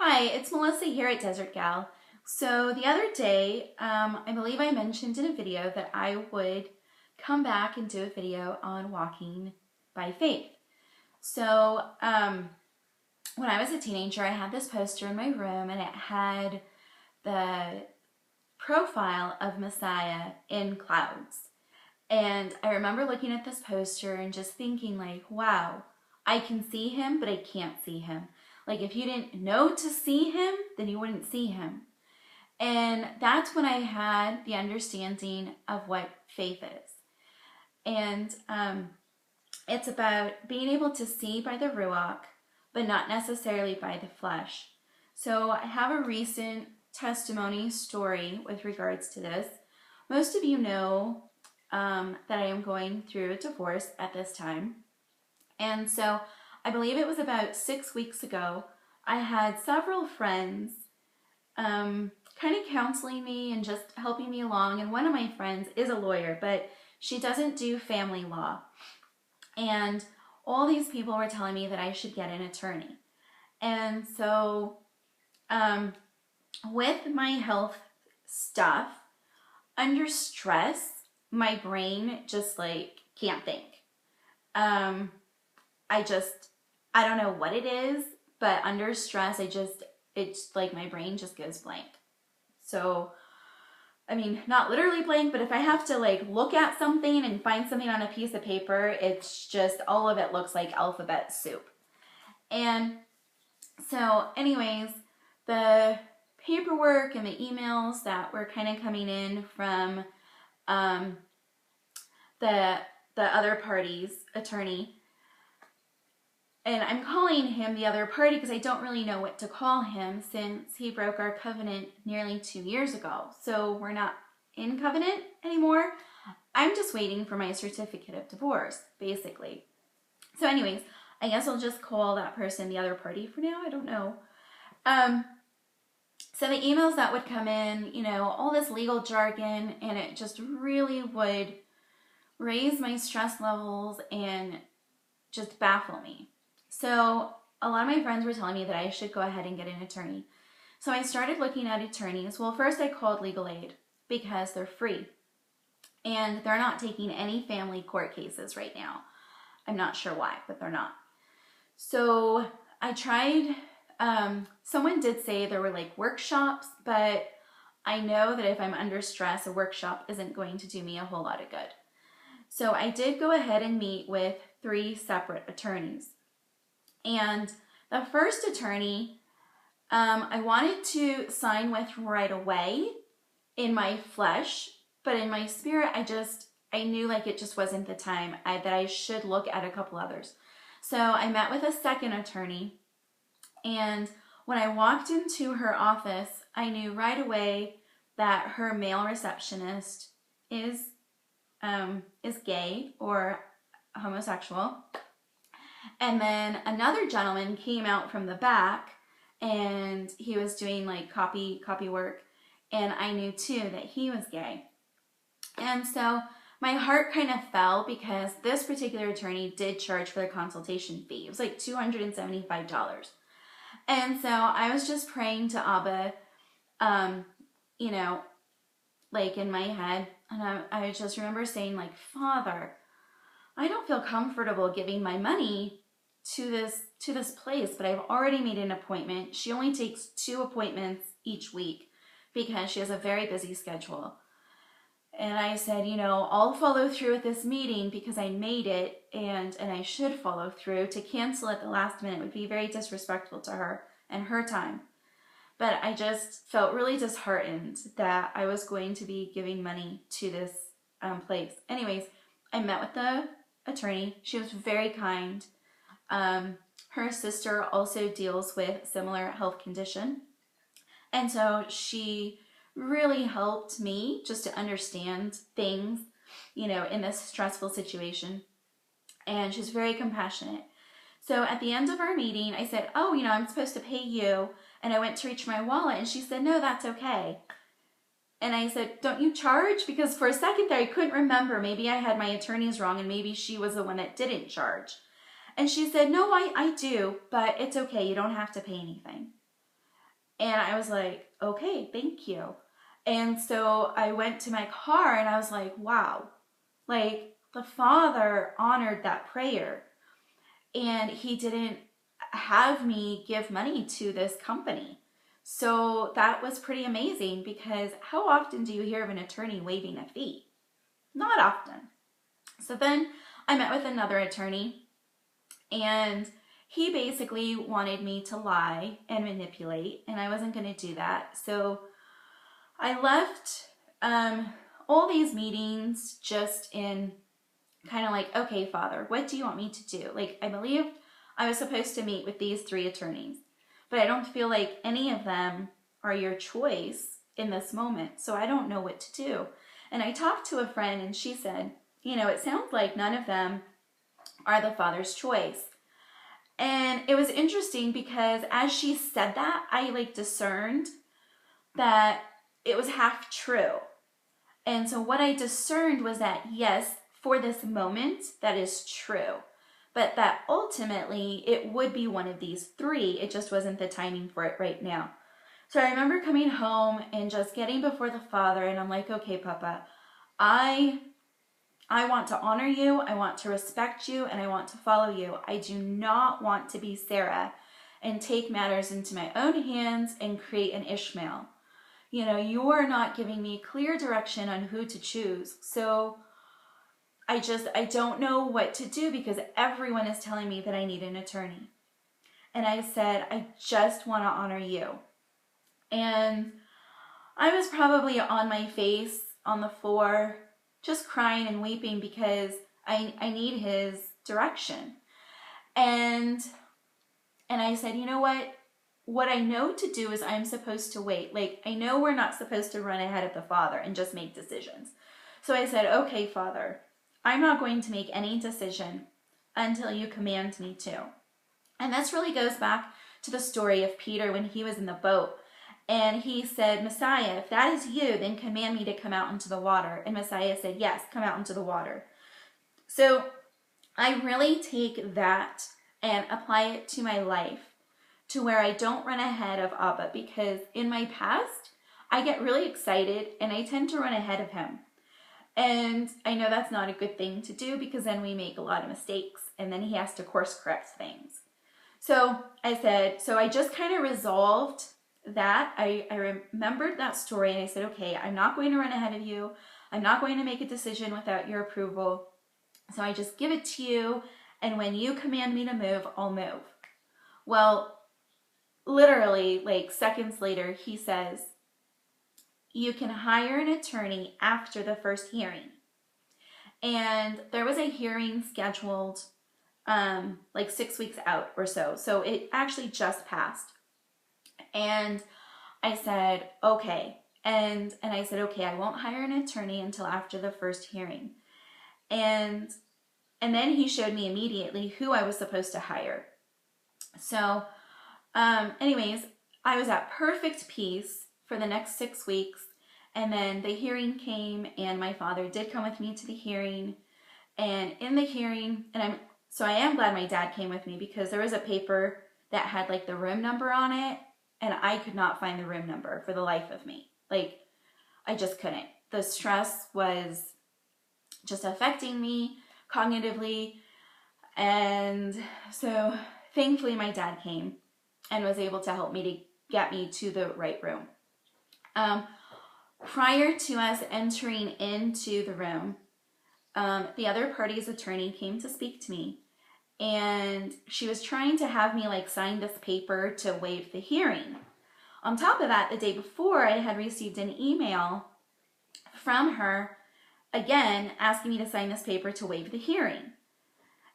Hi, it's Melissa here at Desert Gal. So the other day, I believe I mentioned in a video that I would come back and do a video on walking by faith. So when I was a teenager, I had this poster in my room and it had the profile of Messiah in clouds. And I remember looking at this poster and just thinking like, wow, I can see him, but I can't see him. Like if you didn't know to see him, then you wouldn't see him. And that's when I had the understanding of what faith is. And it's about being able to see by the Ruach, but not necessarily by the flesh. So I have a recent testimony story with regards to this. Most of you know that I am going through a divorce at this time. And so I believe it was about 6 weeks ago, I had several friends kind of counseling me and just helping me along. And one of my friends is a lawyer, but she doesn't do family law. And all these people were telling me that I should get an attorney. And so with my health stuff, under stress, my brain just like can't think. I don't know what it is, but under stress, it's like my brain just goes blank. So, I mean, not literally blank, but if I have to like look at something and find something on a piece of paper, it's just all of it looks like alphabet soup. And so anyways, the paperwork and the emails that were kind of coming in from the other party's attorney, and I'm calling him the other party because I don't really know what to call him since he broke our covenant nearly 2 years ago. So we're not in covenant anymore. I'm just waiting for my certificate of divorce, basically. So anyways, I guess I'll just call that person the other party for now. I don't know. So the emails that would come in, you know, all this legal jargon, and it just really would raise my stress levels and just baffle me. So a lot of my friends were telling me that I should go ahead and get an attorney. So I started looking at attorneys. Well, first I called legal aid because they're free. And they're not taking any family court cases right now. I'm not sure why, but they're not. So I tried, someone did say there were like workshops, but I know that if I'm under stress, a workshop isn't going to do me a whole lot of good. So I did go ahead and meet with 3 separate attorneys. And the first attorney, I wanted to sign with right away in my flesh, but in my spirit, I knew like it just wasn't the time that I should look at a couple others. So I met with a second attorney, and when I walked into her office, I knew right away that her male receptionist is gay or homosexual. And then another gentleman came out from the back and he was doing like copy work, and I knew too that he was gay. And so my heart kind of fell because this particular attorney did charge for the consultation fee. It was like $275. And so I was just praying to Abba, you know, like in my head, and I just remember saying like, Father, I don't feel comfortable giving my money to this place, but I've already made an appointment. She only takes 2 appointments each week because she has a very busy schedule. And I said, you know, I'll follow through with this meeting because I made it, and I should follow through. To cancel at the last minute would be very disrespectful to her and her time. But I just felt really disheartened that I was going to be giving money to this place. Anyways, I met with the attorney. She was very kind. Her sister also deals with similar health condition. And so she really helped me just to understand things, you know, in this stressful situation. And she's very compassionate. So at the end of our meeting, I said, oh, you know, I'm supposed to pay you. And I went to reach my wallet and she said, no, that's okay. And I said, don't you charge? Because for a second there, I couldn't remember. Maybe I had my attorneys wrong and maybe she was the one that didn't charge. And she said, no, I do, but it's okay. You don't have to pay anything. And I was like, okay, thank you. And so I went to my car and I was like, wow, like the Father honored that prayer. And he didn't have me give money to this company. So that was pretty amazing, because how often do you hear of an attorney waiving a fee? Not often. So then I met with another attorney, and he basically wanted me to lie and manipulate, and I wasn't going to do that. So I left all these meetings just in kind of like, okay, Father, what do you want me to do? Like, I believed I was supposed to meet with these 3 attorneys, but I don't feel like any of them are your choice in this moment, so I don't know what to do. And I talked to a friend, and she said, you know, it sounds like none of them are the Father's choice. And it was interesting because as she said that, I like discerned that it was half true. And so what I discerned was that, yes, for this moment, that is true. But that ultimately it would be one of these 3. It just wasn't the timing for it right now. So I remember coming home and just getting before the Father, and I'm like, okay, Papa, I want to honor you, I want to respect you, and I want to follow you. I do not want to be Sarah and take matters into my own hands and create an Ishmael. You know, you're not giving me clear direction on who to choose. So I don't know what to do, because everyone is telling me that I need an attorney. And I said, I just want to honor you. And I was probably on my face on the floor, just crying and weeping, because I need his direction. And I said, you know what? What I know to do is I'm supposed to wait. Like, I know we're not supposed to run ahead of the Father and just make decisions. So I said, okay, Father, I'm not going to make any decision until you command me to. And this really goes back to the story of Peter when he was in the boat. And he said, Messiah, if that is you, then command me to come out into the water. And Messiah said, yes, come out into the water. So I really take that and apply it to my life, to where I don't run ahead of Abba, because in my past, I get really excited and I tend to run ahead of him. And I know that's not a good thing to do, because then we make a lot of mistakes and then he has to course correct things. So I said, so I just kind of resolved that. I remembered that story and I said, okay, I'm not going to run ahead of you. I'm not going to make a decision without your approval. So I just give it to you. And when you command me to move, I'll move. Well, literally like seconds later, he says, you can hire an attorney after the first hearing. And there was a hearing scheduled like 6 weeks out or so. So it actually just passed. And I said, okay. And I said, okay, I won't hire an attorney until after the first hearing. And then he showed me immediately who I was supposed to hire. So anyways, I was at perfect peace for the next 6 weeks. And then the hearing came, and my father did come with me to the hearing. And in the hearing, I am glad my dad came with me, because there was a paper that had like the room number on it, and I could not find the room number for the life of me. Like, I just couldn't. The stress was just affecting me cognitively. And so thankfully my dad came and was able to help me to get me to the right room. Prior to us entering into the room, the other party's attorney came to speak to me, and she was trying to have me like sign this paper to waive the hearing. On top of that, the day before, I had received an email from her, again, asking me to sign this paper to waive the hearing.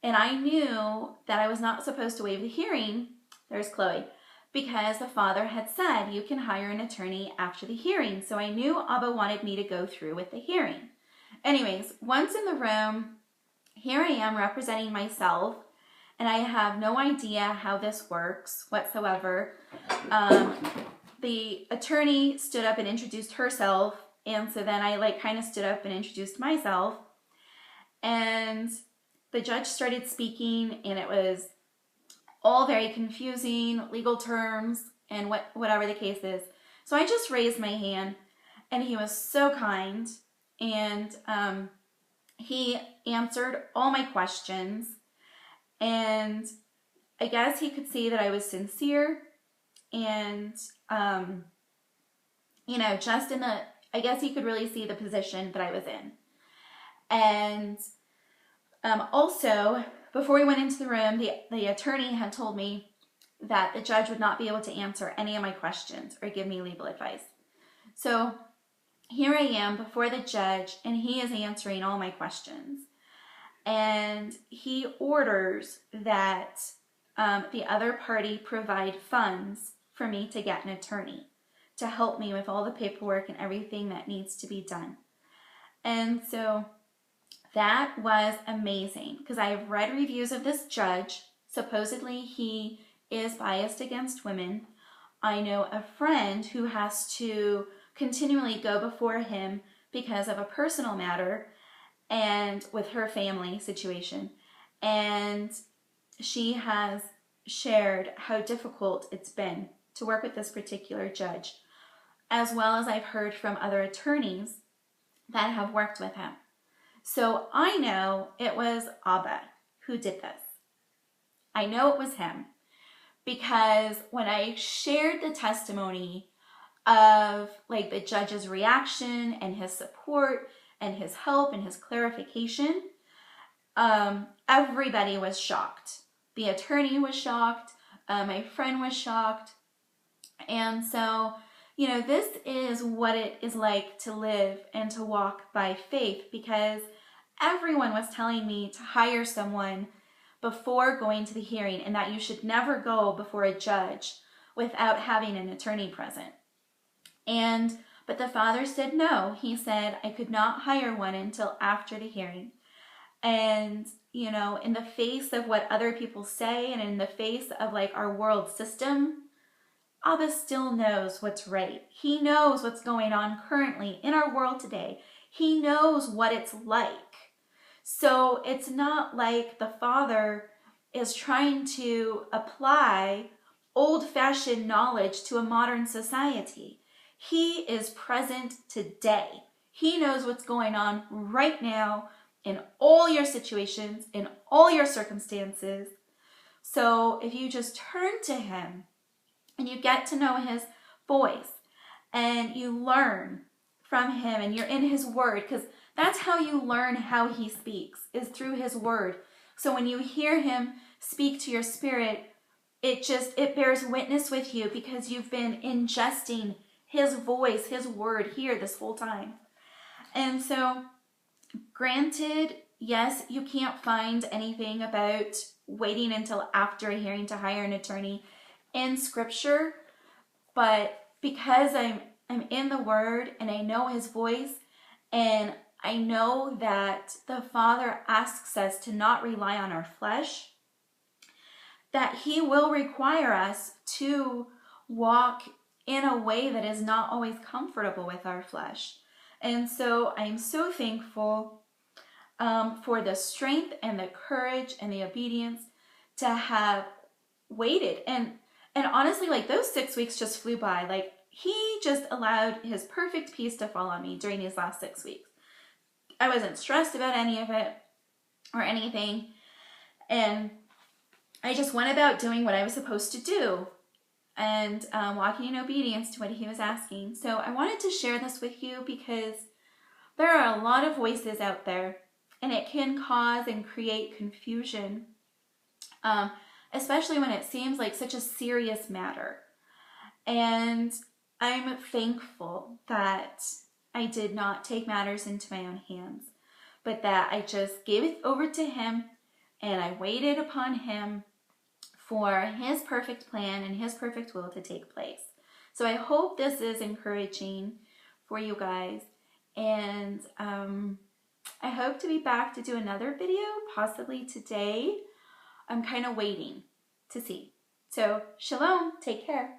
And I knew that I was not supposed to waive the hearing, there's Chloe, because the father had said you can hire an attorney after the hearing. So I knew Abba wanted me to go through with the hearing. Anyways, once in the room, here I am representing myself, and I have no idea how this works whatsoever. The attorney stood up and introduced herself, and so then I like kind of stood up and introduced myself, and the judge started speaking, and it was all very confusing, legal terms, and whatever the case is. So I just raised my hand, and he was so kind, and he answered all my questions, and I guess he could see that I was sincere, and you know, just in the, I guess he could really see the position that I was in. And also, before we went into the room, the attorney had told me that the judge would not be able to answer any of my questions or give me legal advice. So here I am before the judge, and he is answering all my questions. And he orders that the other party provide funds for me to get an attorney to help me with all the paperwork and everything that needs to be done. And so that was amazing, because I have read reviews of this judge. Supposedly he is biased against women. I know a friend who has to continually go before him because of a personal matter and with her family situation. And she has shared how difficult it's been to work with this particular judge, as well as I've heard from other attorneys that have worked with him. So I know it was Abba who did this. I know it was him, because when I shared the testimony of like the judge's reaction and his support and his help and his clarification, everybody was shocked. The attorney was shocked. My friend was shocked. And so, you know, this is what it is like to live and to walk by faith, because everyone was telling me to hire someone before going to the hearing, and that you should never go before a judge without having an attorney present. But the father said no. He said I could not hire one until after the hearing. And, you know, in the face of what other people say, and in the face of like our world system, Abba still knows what's right. He knows what's going on currently in our world today. He knows what it's like. So it's not like the father is trying to apply old-fashioned knowledge to a modern society. He is present today. He knows what's going on right now in all your situations, in all your circumstances. So if you just turn to him and you get to know his voice and you learn from him and you're in his word, because that's how you learn how he speaks, is through his word. So when you hear him speak to your spirit, it bears witness with you, because you've been ingesting his voice, his word here this whole time. And so, granted, yes, you can't find anything about waiting until after a hearing to hire an attorney in scripture, but because I'm in the word and I know his voice, and I know that the Father asks us to not rely on our flesh, that he will require us to walk in a way that is not always comfortable with our flesh. And so I'm so thankful for the strength and the courage and the obedience to have waited. And honestly, like, those 6 weeks just flew by. Like, he just allowed his perfect peace to fall on me during these last 6 weeks. I wasn't stressed about any of it or anything. And I just went about doing what I was supposed to do and walking in obedience to what he was asking. So I wanted to share this with you, because there are a lot of voices out there, and it can cause and create confusion, especially when it seems like such a serious matter. And I'm thankful that I did not take matters into my own hands, but that I just gave it over to him, and I waited upon him for his perfect plan and his perfect will to take place. So I hope this is encouraging for you guys, and I hope to be back to do another video, possibly today. I'm kind of waiting to see. So shalom, take care.